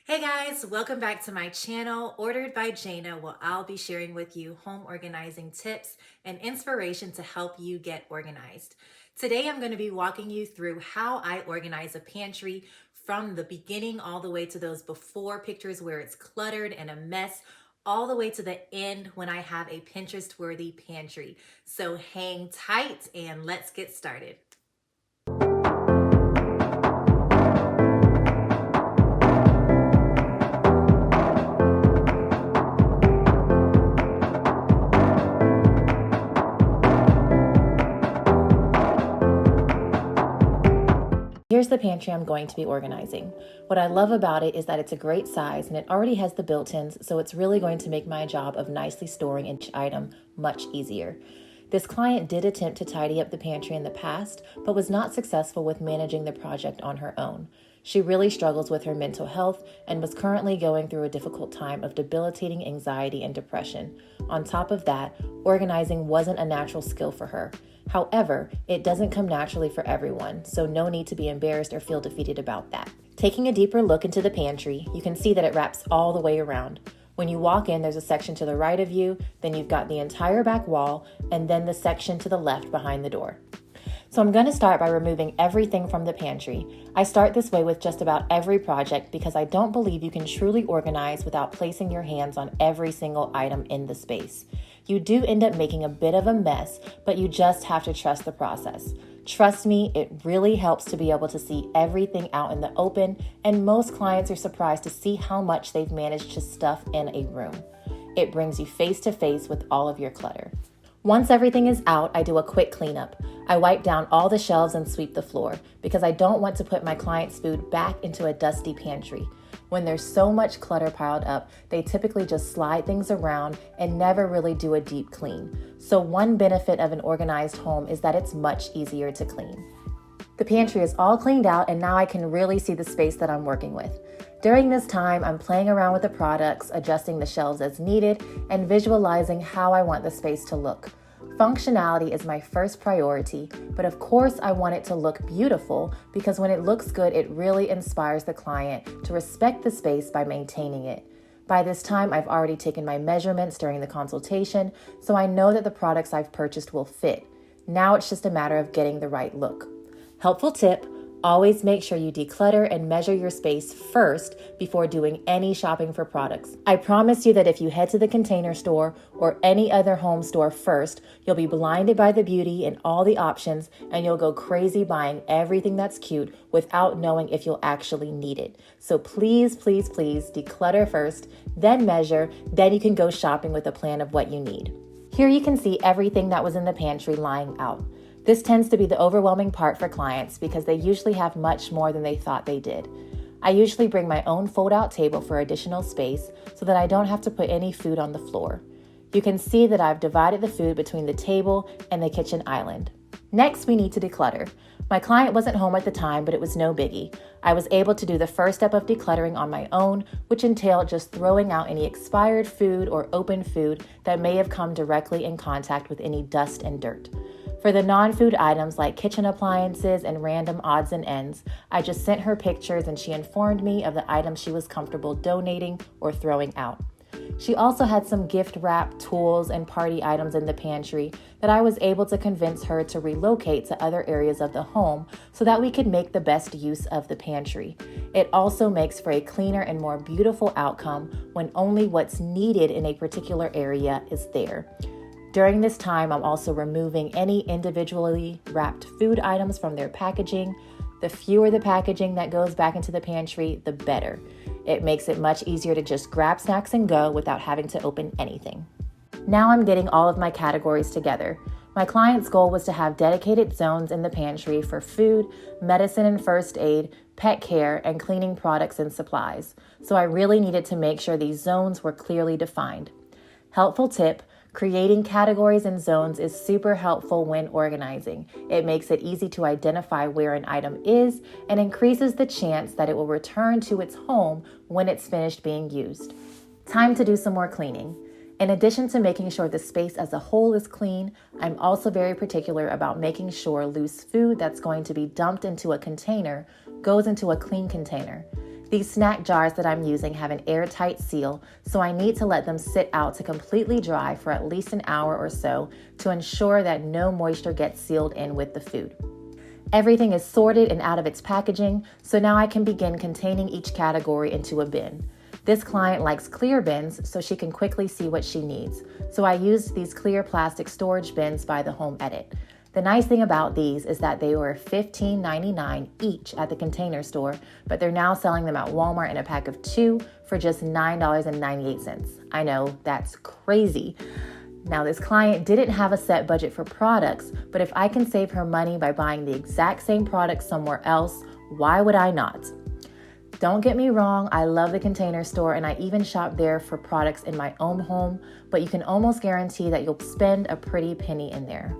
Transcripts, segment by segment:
Hey guys, welcome back to my channel, Ordered by Jayna, where I'll be sharing with you home organizing tips and inspiration to help you get organized. Today I'm going to be walking you through how I organize a pantry from the beginning all the way to those before pictures where it's cluttered and a mess, all the way to the end when I have a Pinterest-worthy pantry. So hang tight and let's get started. Here's the pantry I'm going to be organizing. What I love about it is that it's a great size and it already has the built-ins, so it's really going to make my job of nicely storing each item much easier. This client did attempt to tidy up the pantry in the past, but was not successful with managing the project on her own. She really struggles with her mental health and was currently going through a difficult time of debilitating anxiety and depression. On top of that, organizing wasn't a natural skill for her. However, it doesn't come naturally for everyone, so no need to be embarrassed or feel defeated about that. Taking a deeper look into the pantry, you can see that it wraps all the way around. When you walk in, there's a section to the right of you, then you've got the entire back wall, and then the section to the left behind the door. So I'm going to start by removing everything from the pantry. I start this way with just about every project because I don't believe you can truly organize without placing your hands on every single item in the space. You do end up making a bit of a mess, but you just have to trust the process. Trust me, it really helps to be able to see everything out in the open, and most clients are surprised to see how much they've managed to stuff in a room. It brings you face to face with all of your clutter. Once everything is out, I do a quick cleanup. I wipe down all the shelves and sweep the floor because I don't want to put my clients' food back into a dusty pantry. When there's so much clutter piled up, they typically just slide things around and never really do a deep clean. So one benefit of an organized home is that it's much easier to clean. The pantry is all cleaned out and now I can really see the space that I'm working with. During this time, I'm playing around with the products, adjusting the shelves as needed, and visualizing how I want the space to look. Functionality is my first priority, but of course I want it to look beautiful because when it looks good, it really inspires the client to respect the space by maintaining it. By this time, I've already taken my measurements during the consultation, so I know that the products I've purchased will fit. Now it's just a matter of getting the right look. Helpful tip: always make sure you declutter and measure your space first before doing any shopping for products. I promise you that if you head to the Container Store or any other home store first, you'll be blinded by the beauty and all the options, and you'll go crazy buying everything that's cute without knowing if you'll actually need it. So please, please, please declutter first, then measure, then you can go shopping with a plan of what you need. Here you can see everything that was in the pantry lying out. This tends to be the overwhelming part for clients because they usually have much more than they thought they did. I usually bring my own fold-out table for additional space so that I don't have to put any food on the floor. You can see that I've divided the food between the table and the kitchen island. Next, we need to declutter. My client wasn't home at the time, but it was no biggie. I was able to do the first step of decluttering on my own, which entailed just throwing out any expired food or open food that may have come directly in contact with any dust and dirt. For the non-food items like kitchen appliances and random odds and ends, I just sent her pictures and she informed me of the items she was comfortable donating or throwing out. She also had some gift wrap, tools, and party items in the pantry that I was able to convince her to relocate to other areas of the home so that we could make the best use of the pantry. It also makes for a cleaner and more beautiful outcome when only what's needed in a particular area is there. During this time, I'm also removing any individually wrapped food items from their packaging. The fewer the packaging that goes back into the pantry, the better. It makes it much easier to just grab snacks and go without having to open anything. Now I'm getting all of my categories together. My client's goal was to have dedicated zones in the pantry for food, medicine and first aid, pet care, and cleaning products and supplies. So I really needed to make sure these zones were clearly defined. Helpful tip: creating categories and zones is super helpful when organizing. It makes it easy to identify where an item is and increases the chance that it will return to its home when it's finished being used. Time to do some more cleaning. In addition to making sure the space as a whole is clean, I'm also very particular about making sure loose food that's going to be dumped into a container goes into a clean container. These snack jars that I'm using have an airtight seal, so I need to let them sit out to completely dry for at least an hour or so to ensure that no moisture gets sealed in with the food. Everything is sorted and out of its packaging, so now I can begin containing each category into a bin. This client likes clear bins so she can quickly see what she needs, so I used these clear plastic storage bins by the Home Edit. The nice thing about these is that they were $15.99 each at the Container Store, but they're now selling them at Walmart in a pack of 2 for just $9.98. I know, that's crazy. Now, this client didn't have a set budget for products, but if I can save her money by buying the exact same product somewhere else, why would I not? Don't get me wrong, I love the Container Store and I even shop there for products in my own home, but you can almost guarantee that you'll spend a pretty penny in there.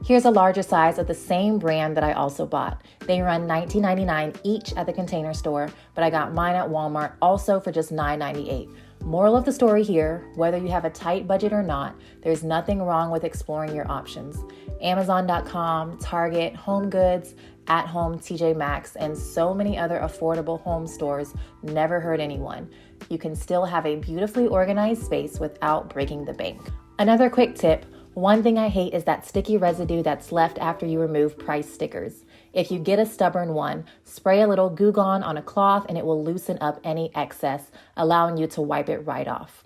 Here's a larger size of the same brand that I also bought. They run $19.99 each at the Container Store, but I got mine at Walmart also for just $9.98. Moral of the story here, whether you have a tight budget or not, there's nothing wrong with exploring your options. Amazon.com, Target, Home Goods, At Home, TJ Maxx, and so many other affordable home stores never hurt anyone. You can still have a beautifully organized space without breaking the bank. Another quick tip, one thing I hate is that sticky residue that's left after you remove price stickers. If you get a stubborn one, spray a little Goo Gone on a cloth and it will loosen up any excess, allowing you to wipe it right off.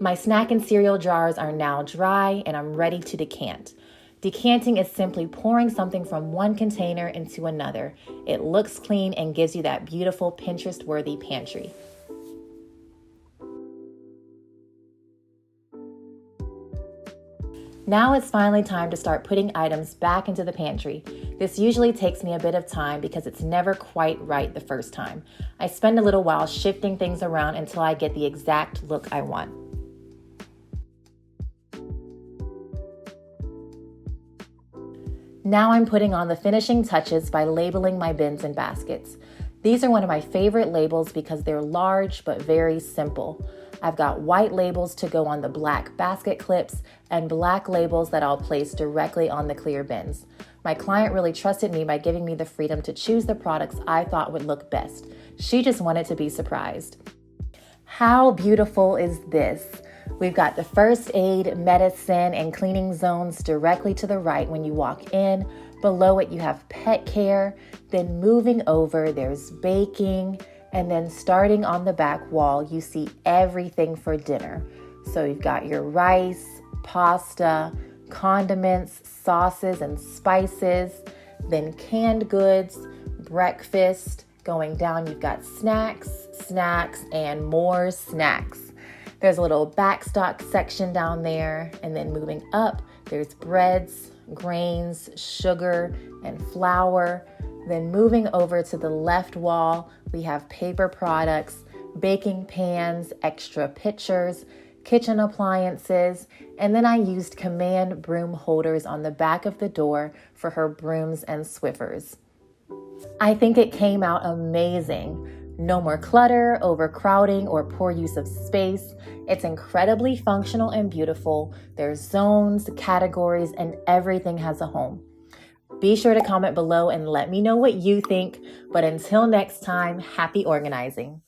My snack and cereal jars are now dry and I'm ready to decant. Decanting is simply pouring something from one container into another. It looks clean and gives you that beautiful Pinterest-worthy pantry. Now it's finally time to start putting items back into the pantry. This usually takes me a bit of time because it's never quite right the first time. I spend a little while shifting things around until I get the exact look I want. Now I'm putting on the finishing touches by labeling my bins and baskets. These are one of my favorite labels because they're large but very simple. I've got white labels to go on the black basket clips and black labels that I'll place directly on the clear bins. My client really trusted me by giving me the freedom to choose the products I thought would look best. She just wanted to be surprised. How beautiful is this? We've got the first aid, medicine, and cleaning zones directly to the right when you walk in. Below it, you have pet care. Then moving over, there's baking. And then starting on the back wall, you see everything for dinner. So you've got your rice, pasta, condiments, sauces, and spices. Then canned goods, breakfast. Going down, you've got snacks, and more snacks. There's a little backstock section down there. And then moving up, there's breads, grains, sugar, and flour. Then moving over to the left wall, we have paper products, baking pans, extra pitchers, kitchen appliances, and then I used command broom holders on the back of the door for her brooms and Swiffers. I think it came out amazing. No more clutter, overcrowding, or poor use of space. It's incredibly functional and beautiful. There's zones, categories, and everything has a home. Be sure to comment below and let me know what you think. But until next time, happy organizing.